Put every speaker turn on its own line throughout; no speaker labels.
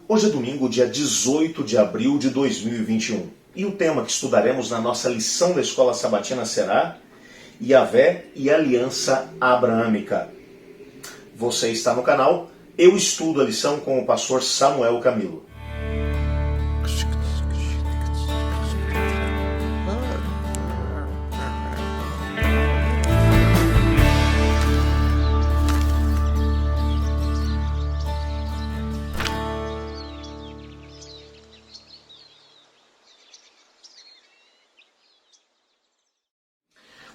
Hoje é domingo, dia 18 de abril de 2021. E o tema que estudaremos na nossa lição da Escola Sabatina será Yahvé e Aliança Abraâmica. Você está no canal, eu estudo a lição com o pastor Samuel Camilo.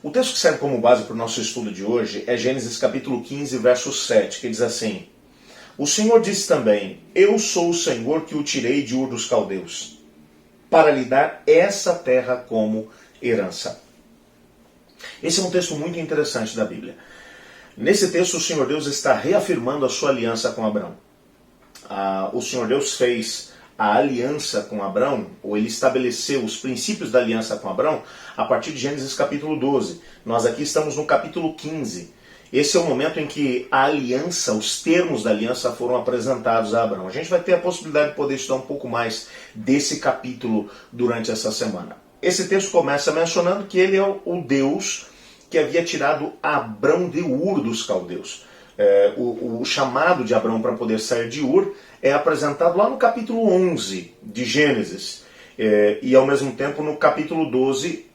O texto que serve como base para o nosso estudo de hoje é Gênesis capítulo 15, verso 7, que diz assim: O Senhor disse também, eu sou o Senhor que o tirei de Ur dos Caldeus, para lhe dar essa terra como herança. Esse é um texto muito interessante da Bíblia. Nesse texto o Senhor Deus está reafirmando a sua aliança com Abraão. O Senhor Deus fez a aliança com Abraão, ou ele estabeleceu os princípios da aliança com Abraão, a partir de Gênesis capítulo 12. Nós aqui estamos no capítulo 15. Esse é o momento em que a aliança, os termos da aliança foram apresentados a Abraão. A gente vai ter a possibilidade de poder estudar um pouco mais desse capítulo durante essa semana. Esse texto começa mencionando que ele é o Deus que havia tirado Abraão de Ur dos Caldeus. O chamado de Abraão para poder sair de Ur é apresentado lá no capítulo 11 de Gênesis. E ao mesmo tempo no capítulo 12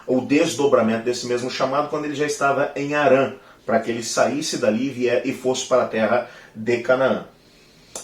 o desdobramento desse mesmo chamado quando ele já estava em Harã, para que ele saísse dali e fosse para a terra de Canaã.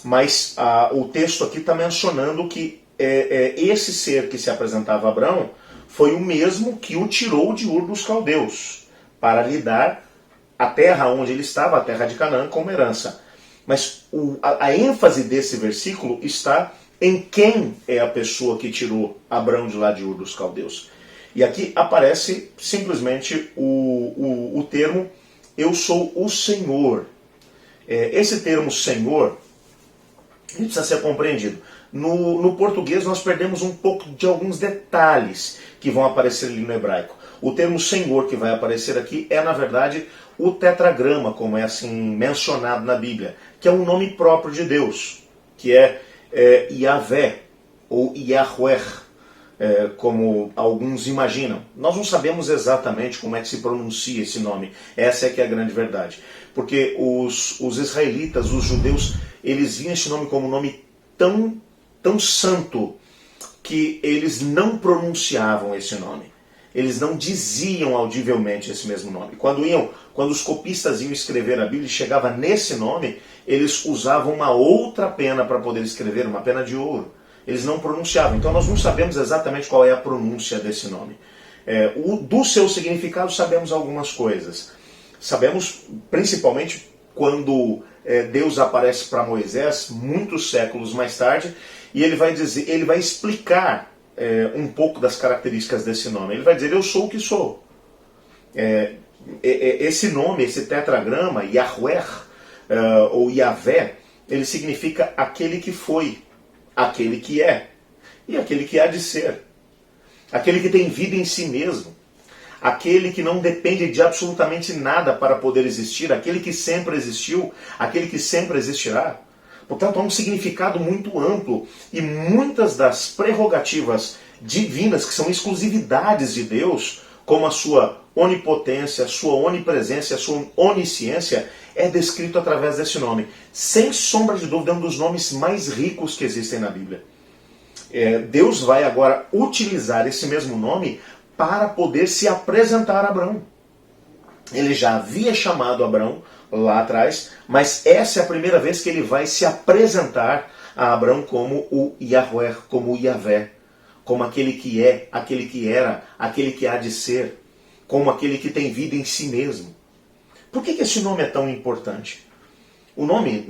Mas o texto aqui está mencionando que esse ser que se apresentava a Abraão foi o mesmo que o tirou de Ur dos Caldeus, para lhe dar a terra onde ele estava, a terra de Canaã, como herança. Mas a ênfase desse versículo está em quem é a pessoa que tirou Abraão de lá de Ur dos Caldeus. E aqui aparece simplesmente o termo, eu sou o Senhor. Esse termo Senhor, ele precisa ser compreendido. No português nós perdemos um pouco de alguns detalhes que vão aparecer ali no hebraico. O termo Senhor que vai aparecer aqui é, na verdade, o tetragrama, como é assim mencionado na Bíblia, que é um nome próprio de Deus, que é Yahvé, ou Yahweh, como alguns imaginam. Nós não sabemos exatamente como é que se pronuncia esse nome. Essa é que é a grande verdade. Porque os israelitas, os judeus, eles viam esse nome como um nome tão santo que eles não pronunciavam esse nome. Eles não diziam audivelmente esse mesmo nome. Quando os copistas iam escrever a Bíblia e chegava nesse nome, eles usavam uma outra pena para poder escrever, uma pena de ouro. Eles não pronunciavam. Então nós não sabemos exatamente qual é a pronúncia desse nome. Do seu significado sabemos algumas coisas. Sabemos principalmente quando Deus aparece para Moisés, muitos séculos mais tarde, e ele vai explicar um pouco das características desse nome. Ele vai dizer, eu sou o que sou. Esse nome, esse tetragrama, Yahweh, ou Yahvé, ele significa aquele que foi, aquele que é, e aquele que há de ser. Aquele que tem vida em si mesmo. Aquele que não depende de absolutamente nada para poder existir, aquele que sempre existiu, aquele que sempre existirá. Portanto, há um significado muito amplo e muitas das prerrogativas divinas, que são exclusividades de Deus, como a sua onipotência, a sua onipresença, a sua onisciência, é descrito através desse nome. Sem sombra de dúvida, é um dos nomes mais ricos que existem na Bíblia. Deus vai agora utilizar esse mesmo nome para poder se apresentar a Abraão. Ele já havia chamado Abraão lá atrás, mas essa é a primeira vez que ele vai se apresentar a Abraão como o Yahweh, como o Yahvé, como aquele que é, aquele que era, aquele que há de ser, como aquele que tem vida em si mesmo. Por que esse nome é tão importante? O nome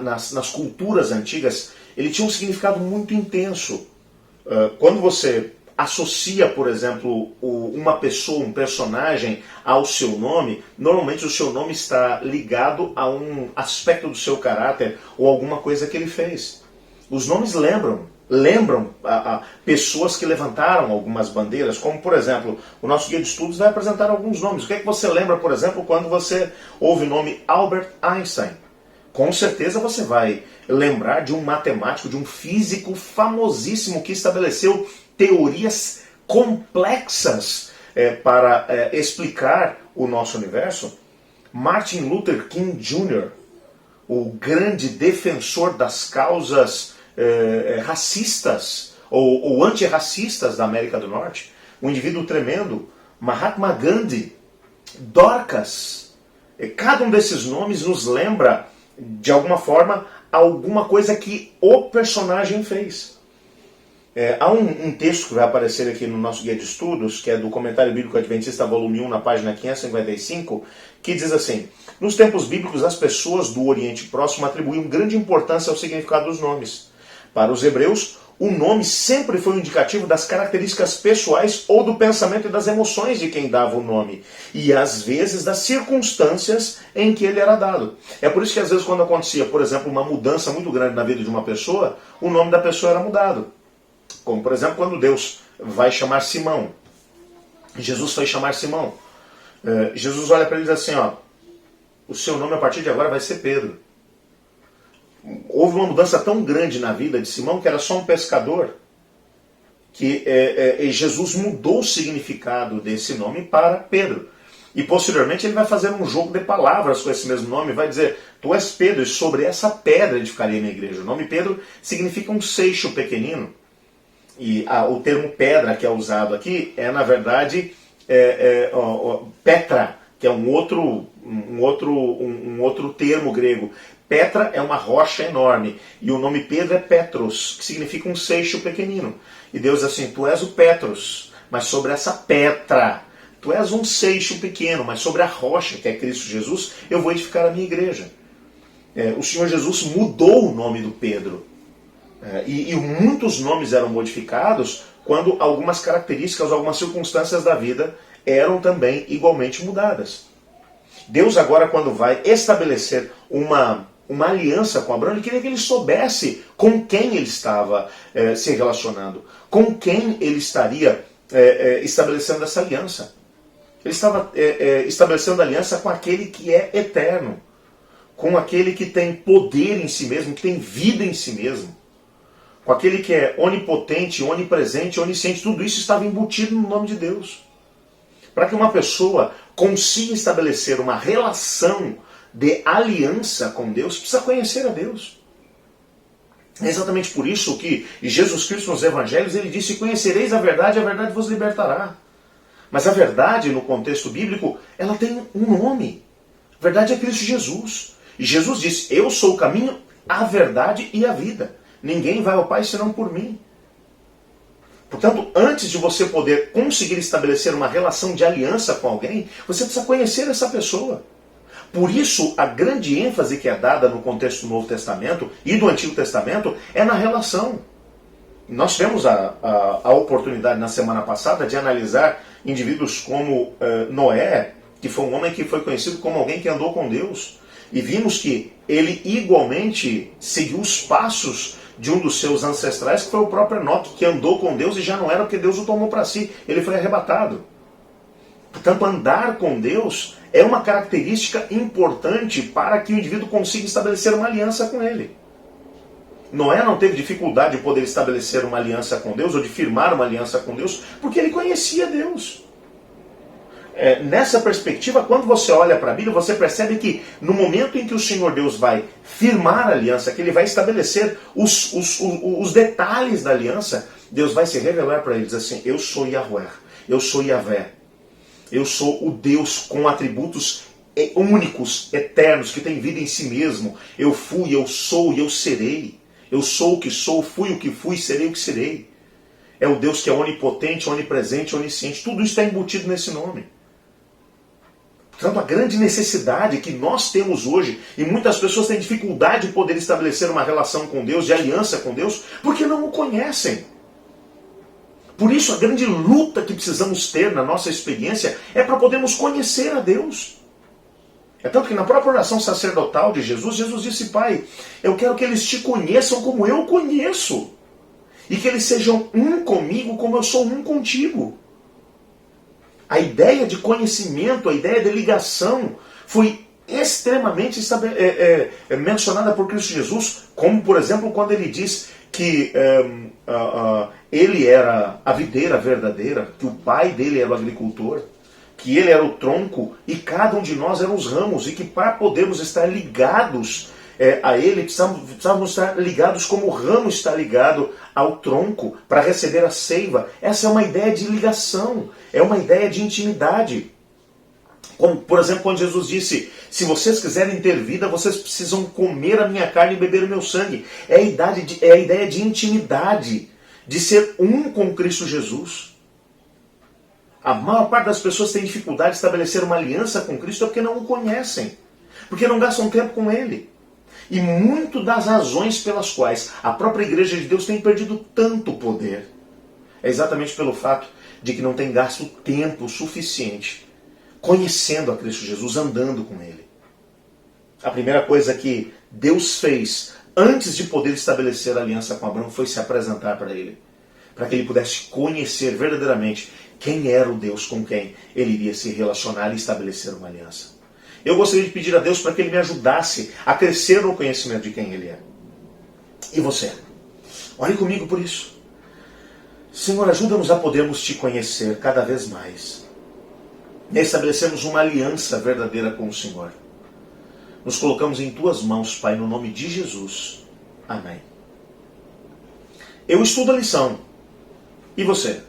nas culturas antigas, ele tinha um significado muito intenso. Quando você associa, por exemplo, uma pessoa, um personagem ao seu nome, normalmente o seu nome está ligado a um aspecto do seu caráter ou alguma coisa que ele fez. Os nomes lembram pessoas que levantaram algumas bandeiras, como por exemplo, o nosso guia de estudos vai apresentar alguns nomes. O que é que você lembra, por exemplo, quando você ouve o nome Albert Einstein? Com certeza você vai lembrar de um matemático, de um físico famosíssimo que estabeleceu teorias complexas para explicar o nosso universo. Martin Luther King Jr., o grande defensor das causas racistas ou antirracistas da América do Norte, um indivíduo tremendo. Mahatma Gandhi, Dorcas, cada um desses nomes nos lembra, de alguma forma, alguma coisa que o personagem fez. Há um texto que vai aparecer aqui no nosso guia de estudos, que é do Comentário Bíblico Adventista, volume 1, na página 555, que diz assim: nos tempos bíblicos, as pessoas do Oriente Próximo atribuíam grande importância ao significado dos nomes. Para os hebreus, o nome sempre foi um indicativo das características pessoais ou do pensamento e das emoções de quem dava o nome, e às vezes das circunstâncias em que ele era dado. É por isso que às vezes quando acontecia, por exemplo, uma mudança muito grande na vida de uma pessoa, o nome da pessoa era mudado. Como, por exemplo, quando Deus vai chamar Simão. Jesus foi chamar Simão. Jesus olha para ele e diz assim, ó, o seu nome a partir de agora vai ser Pedro. Houve uma mudança tão grande na vida de Simão, que era só um pescador, que Jesus mudou o significado desse nome para Pedro. E posteriormente ele vai fazer um jogo de palavras com esse mesmo nome, vai dizer, tu és Pedro, e sobre essa pedra edificarei minha igreja. O nome Pedro significa um seixo pequenino. E o termo pedra que é usado aqui é, na verdade, Petra, que é um outro termo grego. Petra é uma rocha enorme. E o nome Pedro é Petros, que significa um seixo pequenino. E Deus diz assim, tu és o Petros, mas sobre essa Petra, tu és um seixo pequeno, mas sobre a rocha, que é Cristo Jesus, eu vou edificar a minha igreja. O Senhor Jesus mudou o nome do Pedro. E muitos nomes eram modificados quando algumas características, algumas circunstâncias da vida eram também igualmente mudadas. Deus agora, quando vai estabelecer uma aliança com Abraão, ele queria que ele soubesse com quem ele estava se relacionando, com quem ele estaria estabelecendo essa aliança. Ele estava estabelecendo aliança com aquele que é eterno, com aquele que tem poder em si mesmo, que tem vida em si mesmo, com aquele que é onipotente, onipresente, onisciente. Tudo isso estava embutido no nome de Deus. Para que uma pessoa consiga estabelecer uma relação de aliança com Deus, precisa conhecer a Deus. É exatamente por isso que Jesus Cristo nos Evangelhos, ele disse, conhecereis a verdade vos libertará. Mas a verdade, no contexto bíblico, ela tem um nome. A verdade é Cristo Jesus. E Jesus disse, eu sou o caminho, a verdade e a vida. Ninguém vai ao Pai senão por mim. Portanto, antes de você poder conseguir estabelecer uma relação de aliança com alguém, você precisa conhecer essa pessoa. Por isso, a grande ênfase que é dada no contexto do Novo Testamento e do Antigo Testamento é na relação. Nós tivemos a oportunidade na semana passada de analisar indivíduos como Noé, que foi um homem que foi conhecido como alguém que andou com Deus. E vimos que ele igualmente seguiu os passos de um dos seus ancestrais, que foi o próprio Enoque, que andou com Deus e já não era porque Deus o tomou para si. Ele foi arrebatado. Portanto, andar com Deus é uma característica importante para que o indivíduo consiga estabelecer uma aliança com ele. Noé não teve dificuldade de poder estabelecer uma aliança com Deus, ou de firmar uma aliança com Deus, porque ele conhecia Deus. Nessa perspectiva, quando você olha para a Bíblia, você percebe que no momento em que o Senhor Deus vai firmar a aliança, que ele vai estabelecer os detalhes da aliança, Deus vai se revelar para ele, diz assim, eu sou Yahweh, eu sou Yahvé, eu sou o Deus com atributos únicos, eternos, que tem vida em si mesmo. Eu fui, eu sou e eu serei. Eu sou o que sou, fui o que fui, serei o que serei. É o Deus que é onipotente, onipresente, onisciente. Tudo isso está embutido nesse nome. Portanto, a grande necessidade que nós temos hoje, e muitas pessoas têm dificuldade de poder estabelecer uma relação com Deus, de aliança com Deus, porque não o conhecem. Por isso, a grande luta que precisamos ter na nossa experiência é para podermos conhecer a Deus. É tanto que na própria oração sacerdotal de Jesus, Jesus disse, Pai, eu quero que eles te conheçam como eu conheço. E que eles sejam um comigo como eu sou um contigo. A ideia de conhecimento, a ideia de ligação foi extremamente mencionada por Cristo Jesus, como por exemplo quando ele diz que ele era a videira verdadeira, que o pai dele era o agricultor, que ele era o tronco e cada um de nós eram os ramos, e que para podermos estar ligados a ele, precisávamos estar ligados como o ramo está ligado ao tronco para receber a seiva. Essa é uma ideia de ligação, é uma ideia de intimidade. Como, por exemplo, quando Jesus disse, se vocês quiserem ter vida, vocês precisam comer a minha carne e beber o meu sangue. É a ideia de intimidade, de ser um com Cristo Jesus. A maior parte das pessoas tem dificuldade de estabelecer uma aliança com Cristo porque não o conhecem, porque não gastam tempo com Ele. E muito das razões pelas quais a própria Igreja de Deus tem perdido tanto poder é exatamente pelo fato de que não tem gasto tempo suficiente conhecendo a Cristo Jesus, andando com Ele. A primeira coisa que Deus fez antes de poder estabelecer a aliança com Abraão foi se apresentar para ele, para que ele pudesse conhecer verdadeiramente quem era o Deus com quem ele iria se relacionar e estabelecer uma aliança. Eu gostaria de pedir a Deus para que Ele me ajudasse a crescer no conhecimento de quem Ele é. E você? Ore comigo por isso. Senhor, ajuda-nos a podermos Te conhecer cada vez mais. E estabelecemos uma aliança verdadeira com o Senhor. Nos colocamos em Tuas mãos, Pai, no nome de Jesus. Amém. Eu estudo a lição. E você?